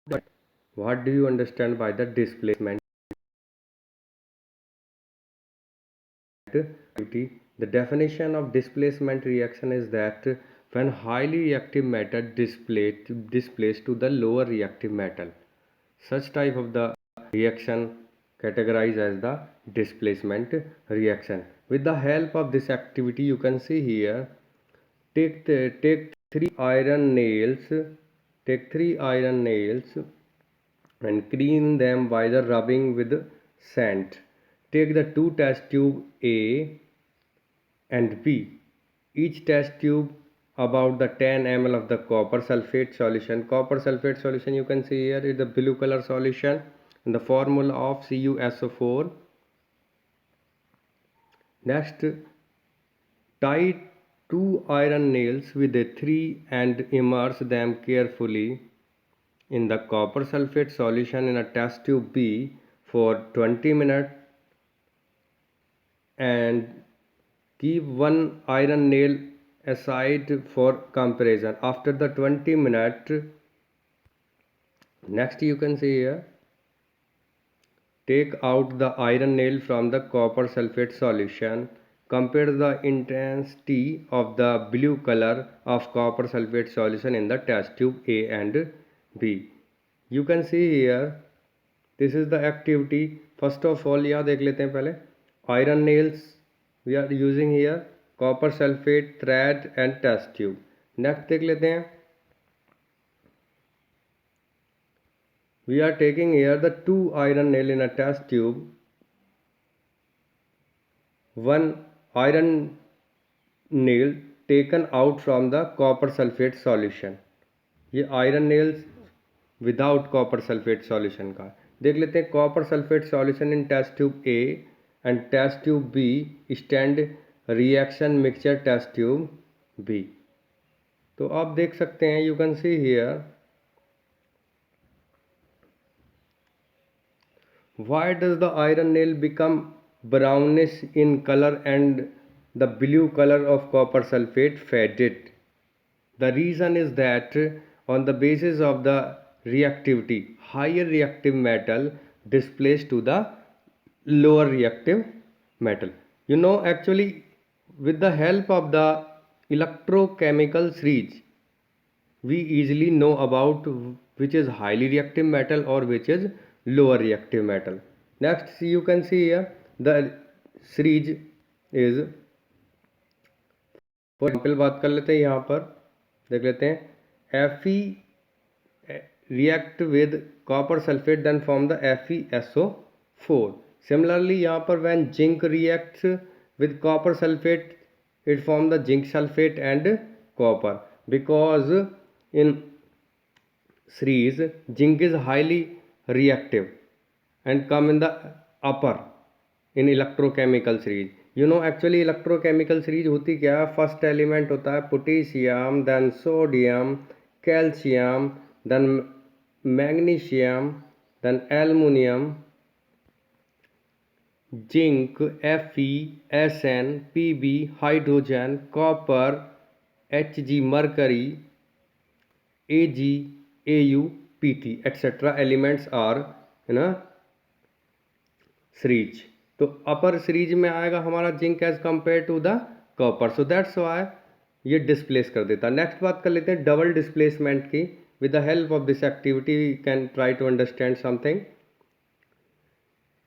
But what do you understand by the displacement? The definition of displacement reaction is that when highly reactive metal displaced to the lower reactive metal, such type of the reaction categorized as the displacement reaction. With the help of this activity, you can see here, take three iron nails, and clean them by the rubbing with sand. Take the two test tube A and B. Each test tube about the 10 ml of the copper sulfate solution. Copper sulfate solution, you can see here, is the blue color solution and the formula of CuSO4. Next, tie two iron nails with a 3 and immerse them carefully in the copper sulfate solution in a test tube B for 20 minutes and keep one iron nail aside for comparison. After the 20 minutes, next you can see here, take out the iron nail from the copper sulfate solution. Compare the intensity of the blue color of copper sulfate solution in the test tube A and B. You can see here, this is the activity. First of all, यहाँ देख लेते हैं पहले. Iron nails we are using here, copper sulfate, thread and test tube. Next देख लेते हैं. We are taking here the two iron nail in a test tube. One iron nail taken out from the copper sulfate solution. ये iron nails without copper sulfate solution का. देख लेते हैं copper sulfate solution in test tube A and test tube B stand reaction mixture test tube B. तो आप देख सकते हैं, you can see here, why does the iron nail become brownish in color and the blue color of copper sulfate faded? The reason is that on the basis of the reactivity, higher reactive metal displaced to the lower reactive metal. You know, actually, with the help of the electrochemical series, we easily know about which is highly reactive metal or which is lower reactive metal. Next, you can see here the series is, for example बात कर लेते हैं, यहाँ पर देख लेते हैं Fe react with copper sulfate then form the FeSO4. Similarly यहाँ पर when zinc reacts with copper sulfate it form the zinc sulfate and copper, because in series zinc is highly reactive and come in the upper in electrochemical series. You know, actually electrochemical series होती क्या है? First element होता है potassium, then sodium, calcium, then magnesium, then aluminium, zinc, Fe, Sn, Pb, hydrogen, copper, Hg, mercury, Ag, Au, Pt, etc. elements are in a series. तो अपर series में आएगा हमारा zinc as compare to the copper, so that's why ये displace कर देता है. Next बात कर लेते हैं डबल डिस्प्लेसमेंट की. With the help of this activity we can try to understand something.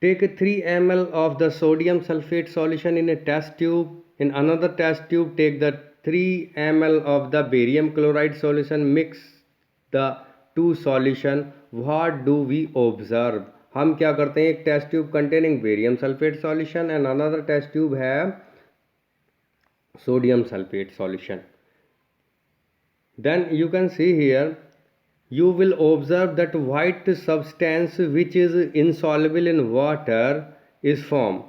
Take 3 ml of the sodium sulfate solution in a test tube. In another test tube, take the 3 ml of the barium chloride solution. Mix the two solution. What do we observe? हम क्या करते हैं, एक test tube containing barium sulphate solution and another test tube है sodium sulfate solution. Then you can see here, you will observe that white substance which is insoluble in water is formed.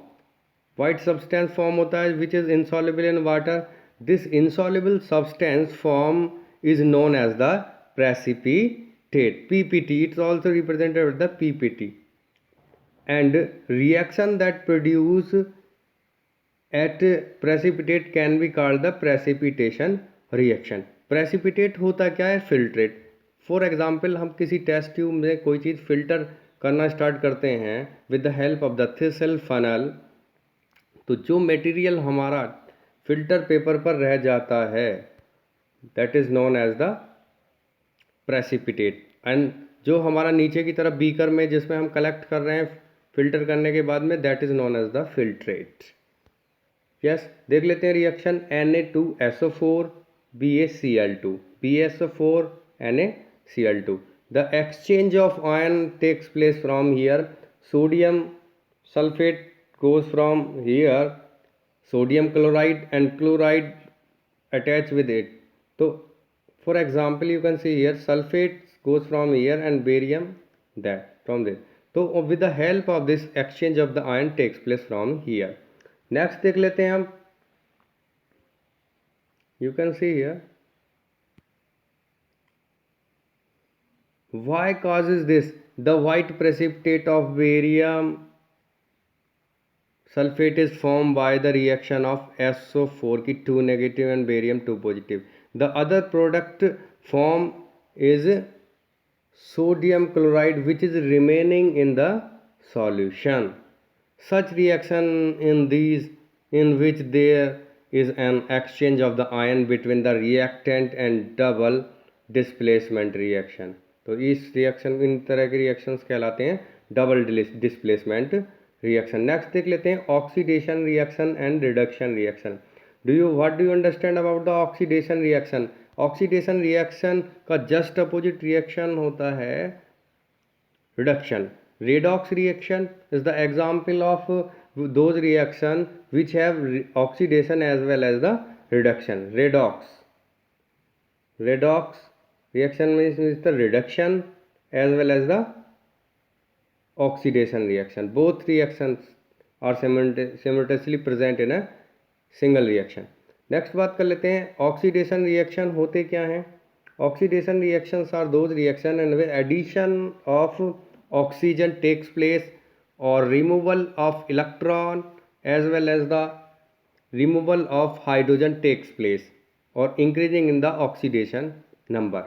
White substance form होता है which is insoluble in water. This insoluble substance form is known as the precipitate, PPT. It's also represented with the PPT. And reaction that produce at precipitate can be called the precipitation reaction. Precipitate होता क्या है? Filtrate. For example हम किसी test tube में कोई चीज़ filter करना start करते हैं with the help of the thistle funnel, तो जो मटेरियल हमारा फिल्टर पेपर पर रह जाता है that is known as the precipitate, and जो हमारा नीचे की तरफ बीकर में जिसमें हम कलेक्ट कर रहे हैं फिल्टर करने के बाद में that is known as the filtrate. Yes, देख लेते हैं reaction Na2SO4 BaCl2 BaSO4 NaCl2। The exchange of ion takes place from here, sodium sulphate goes from here, sodium chloride and chloride attach with it. So for example you can see here sulfate goes from here and barium that from there. So with the help of this exchange of the ion takes place from here. Next देख लेते हैं हम, you can see here why causes this, the white precipitate of barium sulfate is formed by the reaction of SO4 की 2 negative and barium 2 positive. The other product form is sodium chloride which is remaining in the solution. Such reaction in which there is an exchange of the ion between the reactant and double displacement reaction. तो इस reaction, इन तरह के reactions कहलाते हैं double displacement reaction. Next देख लेते हैं oxidation reaction and reduction reaction. What do you understand about the oxidation reaction? Oxidation reaction का जस्ट अपोजिट रिएक्शन होता है reduction. Redox reaction is the example of those reaction which have oxidation as well as the reduction. Redox reaction means the reduction as well as the oxidation reaction. Both reactions are simultaneously present in a single reaction. Next बात कर लेते हैं oxidation reaction होते क्या हैं। Oxidation reactions are those reaction in which addition of oxygen takes place और removal of electron as well as the removal of hydrogen takes place और increasing in the oxidation number.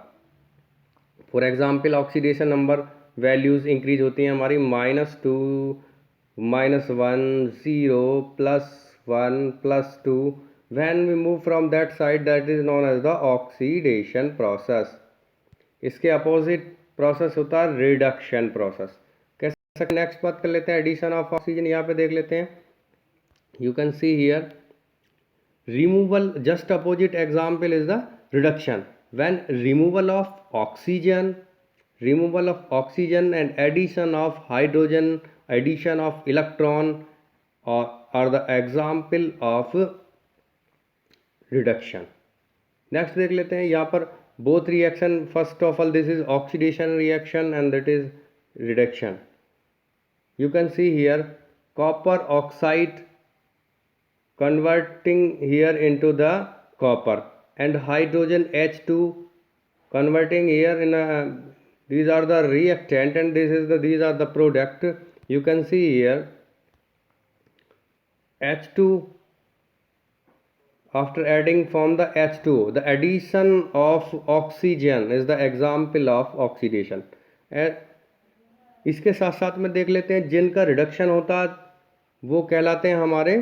For example oxidation number values increase होती हैं हमारी -2 -1 0 +1 +2। When we move from that side that is known as the oxidation process. इसके opposite process होता है reduction process. कैसे? Next बात कर लेते हैं एडिशन ऑफ ऑक्सीजन। यहाँ पे देख लेते हैं, you can see here removal, just opposite example is the reduction. When removal of oxygen and addition of hydrogen, addition of electron are the example of reduction. Next देख लेते हैं यहाँ पर both reaction, first of all this is oxidation reaction and that is reduction. You can see here copper oxide converting here into the copper and hydrogen H2 converting here in a, these are the reactant and these are the product. You can see here H2 after adding from the H2 the addition of oxygen is the example of oxidation. इसके साथ साथ में देख लेते हैं जिनका reduction होता वो कहलाते हैं हमारे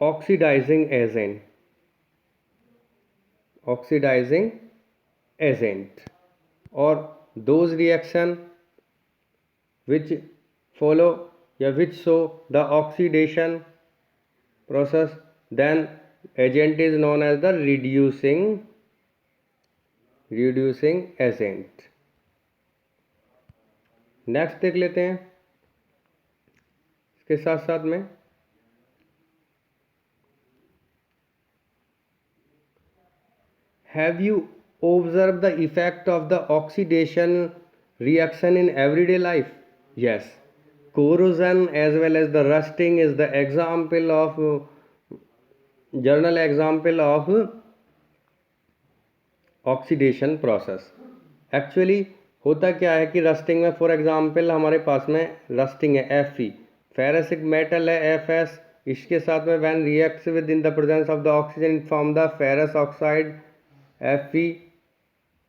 ऑक्सीडाइजिंग एजेंट और दोज रिएक्शन विच फॉलो या which show the oxidation process then agent is known as the reducing agent. Next देख लेते हैं इसके साथ साथ में have you observed the effect of the oxidation reaction in everyday life? Yes, corrosion as well as the rusting is the example of journal example of oxidation process. Actually होता क्या है कि रस्टिंग में फॉर एग्जांपल हमारे पास में rusting है Fe, फेरसिक metal है Fs, इसके साथ में when reacts with in the presence of the oxygen form the ferrous oxide Fe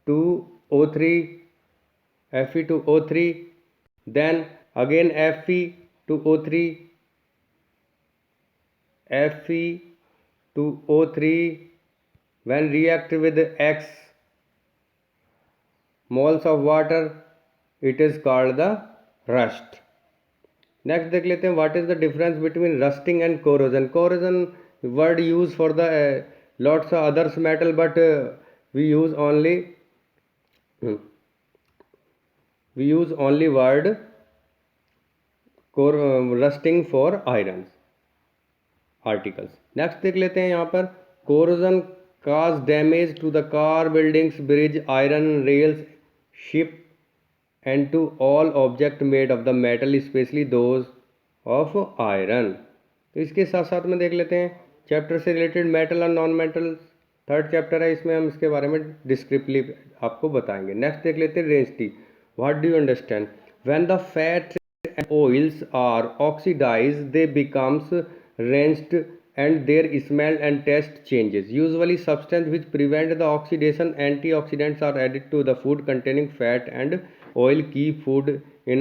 2O3, Fe to O3, then again Fe to O3, Fe to O3, when react with X moles of water, it is called the rust. Next देख लेते हैं what is the difference between rusting and corrosion. Corrosion word use for the lots of others metal, but we use only word rusting for iron articles. Next देख लेते हैं यहाँ पर corrosion cause damage to the car, buildings, bridge, iron rails, ship and to all object made of the metal, especially those of iron. तो इसके साथ साथ में देख लेते हैं चैप्टर से रिलेटेड मेटल और नॉन मेटल. थर्ड चैप्टर है, इसमें हम इसके बारे में डिस्क्रिप्टिवली आपको बताएंगे. नेक्स्ट देख लेते हैं rancidity. What do you understand? When the fat and oils are oxidized, they becomes rinsed and their smell and taste changes. Usually substance which prevent the oxidation, antioxidants, are added to the food containing fat and oil. Keep food in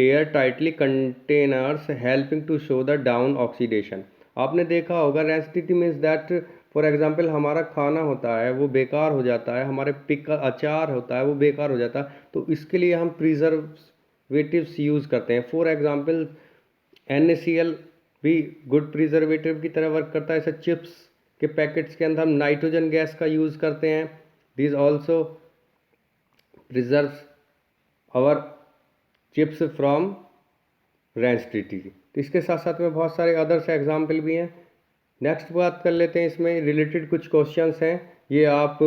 air tightly containers, helping to show the down oxidation. आपने देखा होगा रेंसिटी means that for example हमारा खाना होता है वो बेकार हो जाता है, हमारे पिकल अचार होता है वो बेकार हो जाता है, तो इसके लिए हम प्रिजर्वेटिव्स यूज़ करते हैं. फॉर एग्जाम्पल NaCl भी गुड प्रिजर्वेटिव की तरह वर्क करता है. ऐसे चिप्स के पैकेट्स के अंदर हम नाइट्रोजन गैस का यूज़ करते हैं. This also preserves our chips from rancidity. तो इसके साथ साथ में बहुत सारे अदर्स एग्जाम्पल भी हैं. नेक्स्ट बात कर लेते हैं, इसमें रिलेटेड कुछ क्वेश्चंस हैं. ये आप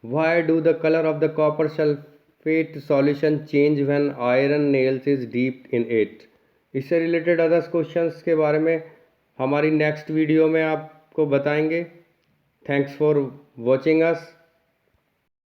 why do the colour of the copper sulphate solution change when iron nails is deep in it. इससे रिलेटेड अदर्स क्वेश्चंस के बारे में हमारी नेक्स्ट वीडियो में आपको बताएंगे. Thanks for watching us.